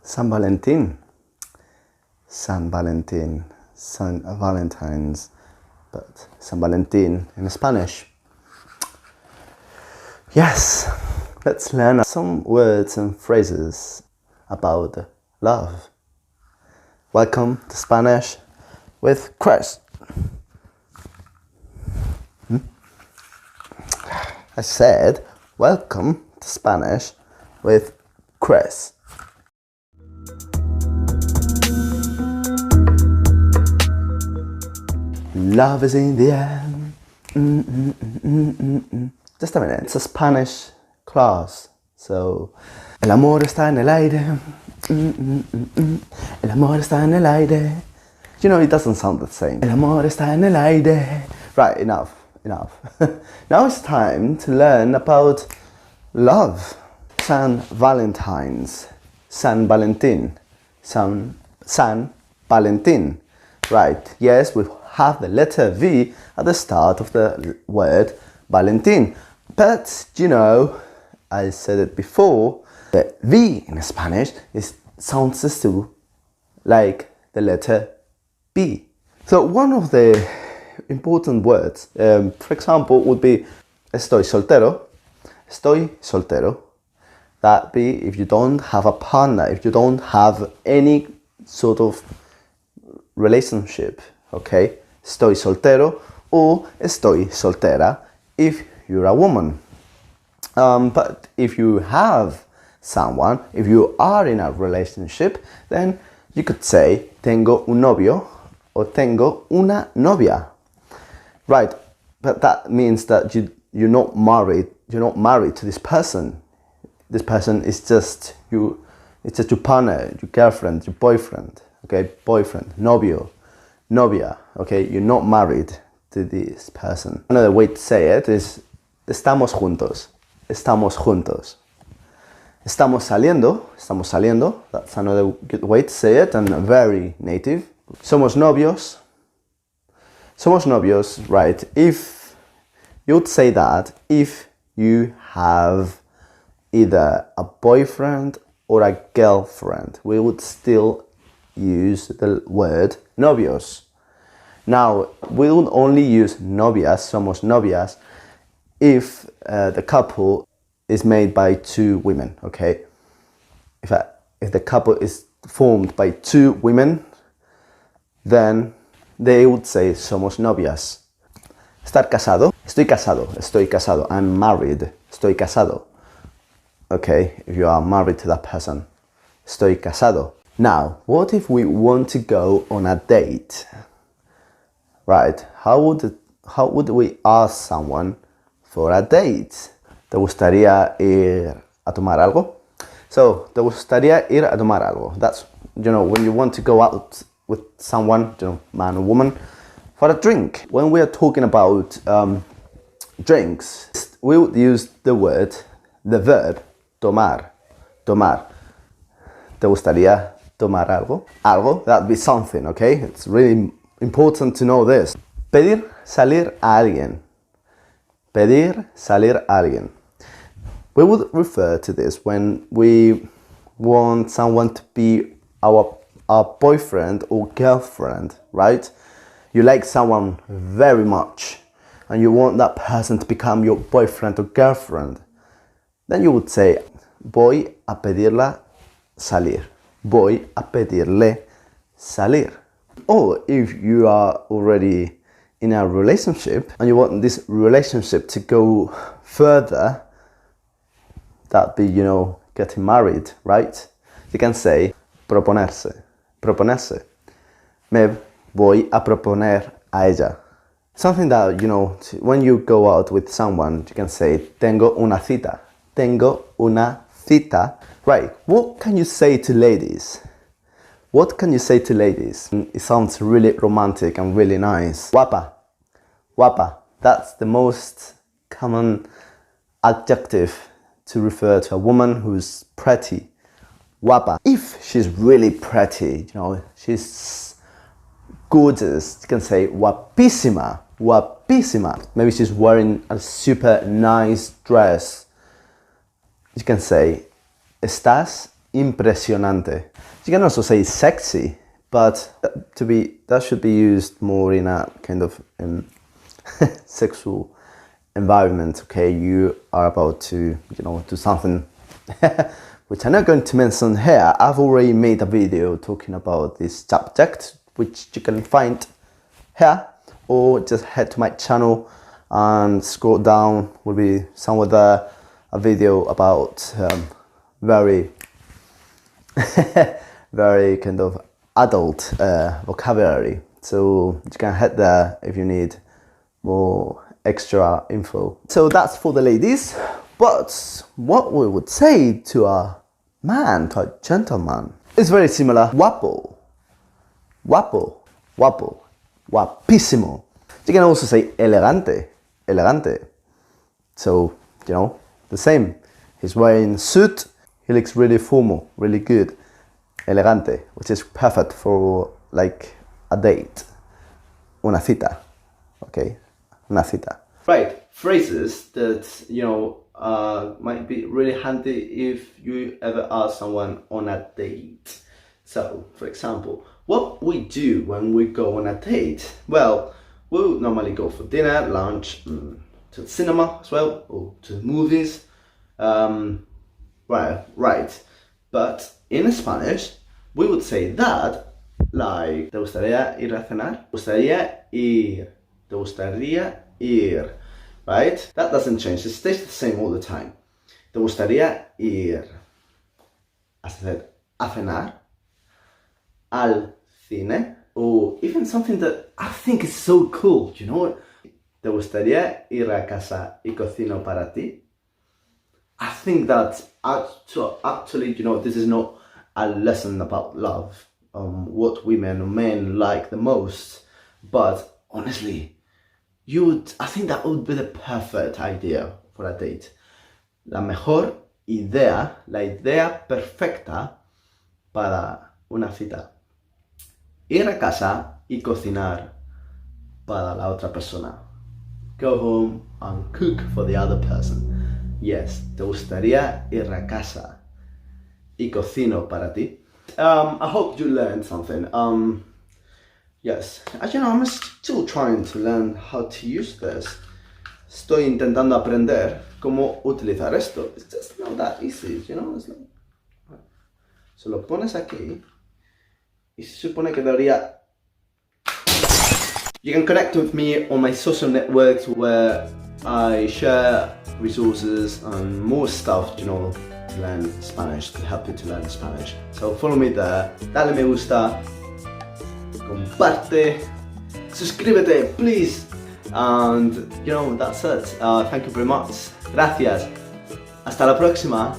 San Valentín. San Valentín. San Valentine's. But San Valentín in Spanish. Yes, let's learn some words and phrases about love. Welcome to Spanish with Chris. I said, welcome to Spanish with Chris. Love is in the air. Just a minute, it's a Spanish class, so el amor está en el aire. El amor está en el aire. You know, it doesn't sound the same. El amor está en el aire. Right, enough. Now it's time to learn about love. San Valentine's. San Valentín. San Valentín. Right, yes, we have the letter V at the start of the word Valentín. But, you know, I said it before, the V in Spanish sounds still like the letter B. So one of the important words, for example, would be estoy soltero. Estoy soltero. That be if you don't have a partner, if you don't have any sort of relationship, okay? Estoy soltero or estoy soltera if you're a woman. But if you have someone, if you are in a relationship, then you could say tengo un novio or tengo una novia. Right, but that means that you're not married to this person. This person is just you, it's just your partner, your girlfriend, your boyfriend, okay? Boyfriend, novio, novia, okay? You're not married to this person. Another way to say it is estamos juntos, estamos juntos. Estamos saliendo, that's another good way to say it and very native. Somos novios, right? If you would say that if you have either a boyfriend or a girlfriend, we would still use the word novios. Now, we would only use novias, somos novias, if the couple is made by two women, okay? If the couple is formed by two women, then they would say somos novias. Estar casado. Estoy casado. I'm married. Estoy casado. Okay, if you are married to that person. Estoy casado. Now, what if we want to go on a date? Right, how would we ask someone for a date? ¿Te gustaría ir a tomar algo? So, ¿te gustaría ir a tomar algo? That's, you know, when you want to go out with someone, you know, man or woman, for a drink. When we are talking about drinks, we would use the verb tomar. ¿Te gustaría tomar algo? Algo, that'd be something, okay? It's really important to know this. Pedir salir a alguien. Pedir salir a alguien. We would refer to this when we want someone to be our boyfriend or girlfriend, right? You like someone very much and you want that person to become your boyfriend or girlfriend. Then you would say, voy a pedirla salir. Voy a pedirle salir. Or if you are already in a relationship and you want this relationship to go further, that'd be, you know, getting married, right? You can say proponerse. Me voy a proponer a ella. Something that, you know, when you go out with someone, you can say tengo una cita. Tengo una cita. Right, what can you say to ladies? What can you say to ladies? It sounds really romantic and really nice. Guapa. That's the most common adjective to refer to a woman who's pretty. Guapa. If she's really pretty, you know, she's gorgeous, you can say guapísima. Maybe she's wearing a super nice dress. You can say estás impresionante. You can also say sexy, but that should be used more in a kind of sexual environment. Okay, you are about to, do something which I'm not going to mention here. I've already made a video talking about this subject, which you can find here, or just head to my channel and scroll down. Will be somewhere there a video about very very kind of adult vocabulary, so you can head there if you need more extra info. So that's for the ladies. But what we would say to a man, to a gentleman, is very similar. Guapo, guapo, guapo, guapísimo. You can also say elegante, elegante. So, the same. He's wearing a suit, he looks really formal, really good. Elegante, which is perfect for like a date. Una cita. Okay? Una cita. Right, phrases that, might be really handy if you ever ask someone on a date. So, for example, what we do when we go on a date? Well, we'll normally go for dinner, lunch, to the cinema as well, or to the movies. Right. But in Spanish, we would say that like, ¿te gustaría ir a cenar? ¿Te gustaría ir? ¿Te gustaría ir? Right? That doesn't change. It stays the same all the time. ¿Te gustaría ir a cenar? Al cine? Or even something that I think is so cool. You know what? ¿Te gustaría ir a casa y cocino para ti? I think that's actually, this is not a lesson about love, what women or men like the most, but honestly, I think that would be the perfect idea for a date. La mejor idea, la idea perfecta para una cita. Ir a casa y cocinar para la otra persona. Go home and cook for the other person. Yes, ¿te gustaría ir a casa y cocino para ti? I hope you learned something. Yes, I'm still trying to learn how to use this. Estoy intentando aprender cómo utilizar esto. It's just not that easy, It's not... Se lo pones aquí y se supone que debería... You can connect with me on my social networks where I share resources and more stuff, to learn Spanish, to help you to learn Spanish. So follow me there, dale me gusta, comparte, suscríbete, please. And, that's it. Thank you very much. Gracias. Hasta la próxima.